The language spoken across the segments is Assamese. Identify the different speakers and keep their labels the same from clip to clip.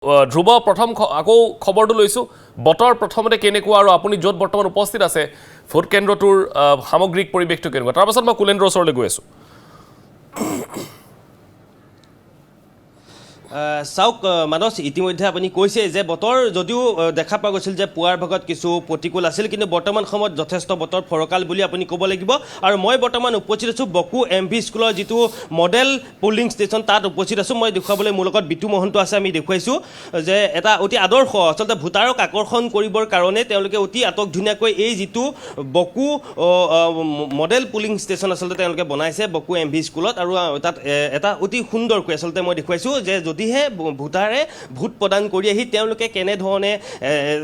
Speaker 1: ধ্ৰুৱ প্ৰথম আকৌ খবৰটো লৈছোঁ বতৰ প্ৰথমতে কেনেকুৱা আৰু আপুনি য'ত বৰ্তমান উপস্থিত আছে ভোট কেন্দ্ৰটোৰ সামগ্ৰিক পৰিৱেশটো কেনেকুৱা তাৰ পাছত মই কুলেন্দ্ৰৰ ওচৰলৈ গৈ আছোঁ
Speaker 2: চাওক মানস ইতিমধ্যে আপুনি কৈছে যে বতৰ যদিও দেখা পোৱা গৈছিল যে পুৱাৰ ভাগত কিছু প্ৰতিকূল আছিল কিন্তু বৰ্তমান সময়ত যথেষ্ট বতৰ ফৰকাল বুলি আপুনি ক'ব লাগিব আৰু মই বৰ্তমান উপস্থিত আছোঁ বকু এমভি স্কুলৰ যিটো মডেল পলিং ষ্টেচন তাত উপস্থিত আছোঁ মই দেখুৱাবলৈ মোৰ লগত বিতু মহন্ত আছে আমি দেখুৱাইছোঁ যে এটা অতি আদৰ্শ আচলতে ভোটাৰক আকৰ্ষণ কৰিবৰ কাৰণে তেওঁলোকে অতি আটক ধুনীয়াকৈ এই যিটো বকু মডেল পলিং ষ্টেচন আচলতে তেওঁলোকে বনাইছে বকু এমভি স্কুলত আৰু তাত এটা অতি সুন্দৰকৈ আচলতে মই দেখুৱাইছোঁ যে যদিহে ভোটাৰে ভোট প্ৰদান কৰি আহি তেওঁলোকে কেনেধৰণে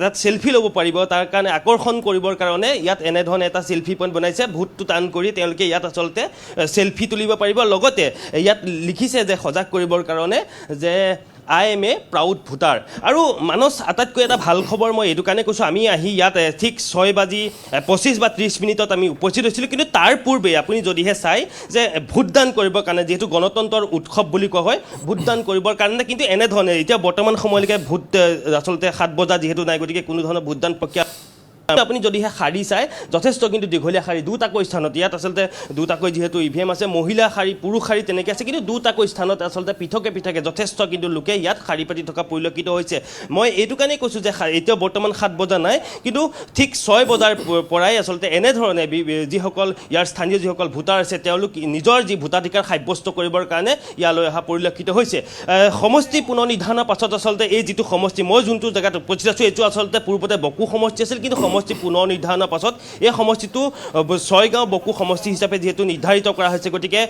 Speaker 2: তাত চেলফি ল'ব পাৰিব তাৰ কাৰণে আকৰ্ষণ কৰিবৰ কাৰণে ইয়াত এনেধৰণে এটা চেলফি পইণ্ট বনাইছে ভোটটো টান কৰি তেওঁলোকে ইয়াত আচলতে চেলফি তুলিব পাৰিব লগতে ইয়াত লিখিছে যে সজাগ কৰিবৰ কাৰণে যে I M A proud voter আৰু মানস আটাইতকৈ এটা ভাল খবৰ মই এইটো কাৰণে কৈছোঁ আমি আহি ইয়াত ঠিক 6:25 বা 30 মিনিটত আমি উপস্থিত হৈছিলোঁ কিন্তু তাৰ পূৰ্বে আপুনি যদিহে চাই যে ভোটদান কৰিবৰ কাৰণে যিহেতু গণতন্ত্ৰৰ উৎসৱ বুলি কোৱা হয় ভোটদান কৰিবৰ কাৰণে কিন্তু এনেধৰণে এতিয়া বৰ্তমান সময়লৈকে ভোট আচলতে 7 বজা যিহেতু নাই গতিকে কোনো ধৰণৰ ভোটদান প্ৰক্ৰিয়া আপুনি যদিহে শাৰী চাই যথেষ্ট কিন্তু দীঘলীয়া শাৰী দুটাকৈ স্থানত ইয়াত আচলতে দুটাকৈ যিহেতু ইভিএম আছে মহিলা শাৰী পুৰুষ শাৰী তেনেকৈ আছে কিন্তু দুটাকৈ স্থানত আচলতে পৃথকে পৃথকে যথেষ্ট কিন্তু লোকে ইয়াত শাৰী পাতি থকা পৰিলক্ষিত হৈছে মই এইটো কাৰণেই কৈছোঁ যে এতিয়া বৰ্তমান 7 বজা নাই কিন্তু ঠিক 6 বজাৰ পৰাই আচলতে এনেধৰণে যিসকল ইয়াৰ স্থানীয় যিসকল ভোটাৰ আছে তেওঁলোক নিজৰ যি ভোটাধিকাৰ সাব্যস্ত কৰিবৰ কাৰণে ইয়ালৈ অহা পৰিলক্ষিত হৈছে সমষ্টি পুনৰ নিৰ্ধাৰণৰ পাছত আচলতে এই যিটো সমষ্টি মই যোনটো জেগাত উপস্থিত আছোঁ এইটো আচলতে পূৰ্বতে বকু সমষ্টি আছিল কিন্তু সমষ্টি পুনৰ নিৰ্ধাৰণৰ পাছত এই সমষ্টিটো 6 গাঁও বকু সমষ্টি হিচাপে যিহেতু নিৰ্ধাৰিত কৰা হৈছে গতিকে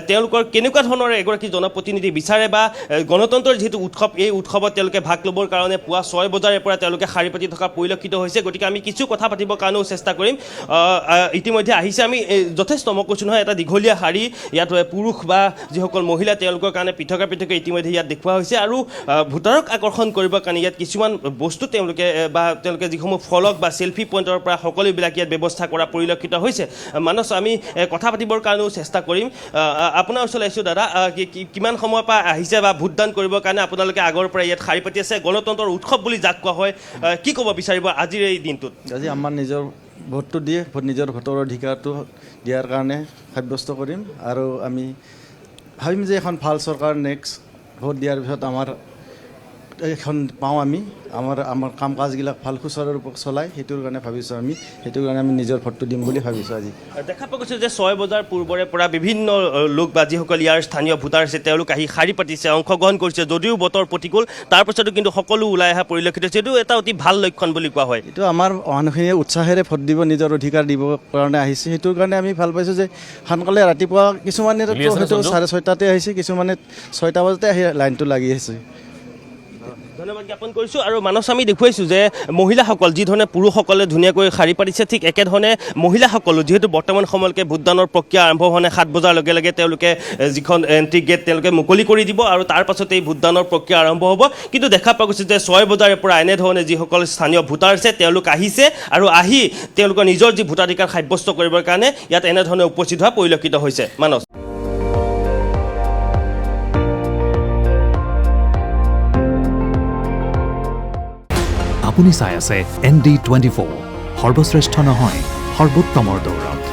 Speaker 2: তেওঁলোকৰ কেনেকুৱা ধৰণৰ এগৰাকী জনপ্ৰতিনিধি বিচাৰে বা গণতন্ত্ৰৰ যিহেতু উৎসৱ এই উৎসৱত তেওঁলোকে ভাগ ল'বৰ কাৰণে পুৱা 6 বজাৰে পৰা তেওঁলোকে শাৰী পাতি থকা পৰিলক্ষিত হৈছে গতিকে আমি কিছু কথা পাতিবৰ কাৰণেও চেষ্টা কৰিম ইতিমধ্যে আহিছে আমি যথেষ্ট মই কৈছোঁ নহয় এটা দীঘলীয়া শাৰী ইয়াত পুৰুষ বা যিসকল মহিলা তেওঁলোকৰ কাৰণে পৃথকে পৃথকে ইতিমধ্যে ইয়াত দেখুওৱা হৈছে আৰু ভোটাৰক আকৰ্ষণ কৰিবৰ কাৰণে ইয়াত কিছুমান বস্তু তেওঁলোকে যিসমূহ ফলক বা চেলফি পইণ্টৰ পৰা সকলোবিলাক ইয়াত ব্যৱস্থা কৰা পৰিলক্ষিত হৈছে মানস আমি কথা পাতিবৰ কাৰণেও চেষ্টা কৰিম আপোনাৰ ওচৰলৈ আহিছোঁ দাদা কিমান সময়ৰ পৰা আহিছে বা ভোটদান কৰিবৰ কাৰণে আপোনালোকে আগৰ পৰা ইয়াত শাৰী পাতি আছে গণতন্ত্ৰৰ উৎসৱ বুলি যাক কোৱা হয় কি ক'ব বিচাৰিব আজিৰ এই দিনটোত
Speaker 3: আজি আমাৰ নিজৰ ভোটটো দিয়ে নিজৰ ভোটৰ অধিকাৰটো দিয়াৰ কাৰণে সাব্যস্ত কৰিম আৰু আমি ভাবিম যে এখন ভাল চৰকাৰ নেক্সট ভোট দিয়াৰ পিছত আমাৰ এখন পাওঁ আমি আমাৰ কাম কাজবিলাক ভাল সুচাৰুৰূপে চলাই সেইটোৰ কাৰণে ভাবিছোঁ আমি সেইটোৰ কাৰণে আমি নিজৰ ভোটটো দিম বুলি ভাবিছোঁ আজি
Speaker 2: দেখা পোৱা গৈছে যে 6 বজাৰ পূৰ্বৰে পৰা বিভিন্ন লোক বা যিসকল ইয়াৰ স্থানীয় ভোটাৰ আছে তেওঁলোক আহি শাৰী পাতিছে অংশগ্ৰহণ কৰিছে যদিও বতৰ প্ৰতিকূল তাৰপিছতো কিন্তু সকলো ওলাই অহা পৰিলক্ষিত হৈছে এইটো এটা অতি ভাল লক্ষণ বুলি কোৱা হয়
Speaker 3: এইটো আমাৰ মানুহখিনিয়ে উৎসাহেৰে ভোট দিব নিজৰ অধিকাৰ দিব কাৰণে আহিছে সেইটোৰ কাৰণে আমি ভাল পাইছোঁ যে সোনকালে ৰাতিপুৱা কিছুমানে হয়তো 6:30 আহিছে কিছুমানে 6টা বজাতে আহি লাইনটো লাগি আছে
Speaker 2: ধন্যবাদ জ্ঞাপন কৰিছোঁ আৰু মানস আমি দেখুৱাইছোঁ যে মহিলাসকল যিধৰণে পুৰুষসকলে ধুনীয়াকৈ শাৰী পাতিছে ঠিক একেধৰণে মহিলাসকলো যিহেতু বৰ্তমান সময়লৈকে ভোটদানৰ প্ৰক্ৰিয়া আৰম্ভ হোৱা নাই 7 বজাৰ লগে লগে তেওঁলোকে যিখন এণ্ট্ৰি গেট তেওঁলোকে মুকলি কৰি দিব আৰু তাৰ পাছতে এই ভোটদানৰ প্ৰক্ৰিয়া আৰম্ভ হ'ব কিন্তু দেখা পোৱা গৈছে যে 6 বজাৰে পৰা এনেধৰণে যিসকল স্থানীয় ভোটাৰ আছে তেওঁলোক আহিছে আৰু আহি তেওঁলোকৰ নিজৰ যি ভোটাধিকাৰ সাব্যস্ত কৰিবৰ কাৰণে ইয়াত এনেধৰণে উপস্থিত হোৱা পৰিলক্ষিত হৈছে মানস
Speaker 4: আপুনি চাই আছে ND24 সৰ্বশ্ৰেষ্ঠ নহয় সৰ্বোত্তমৰ দৌৰত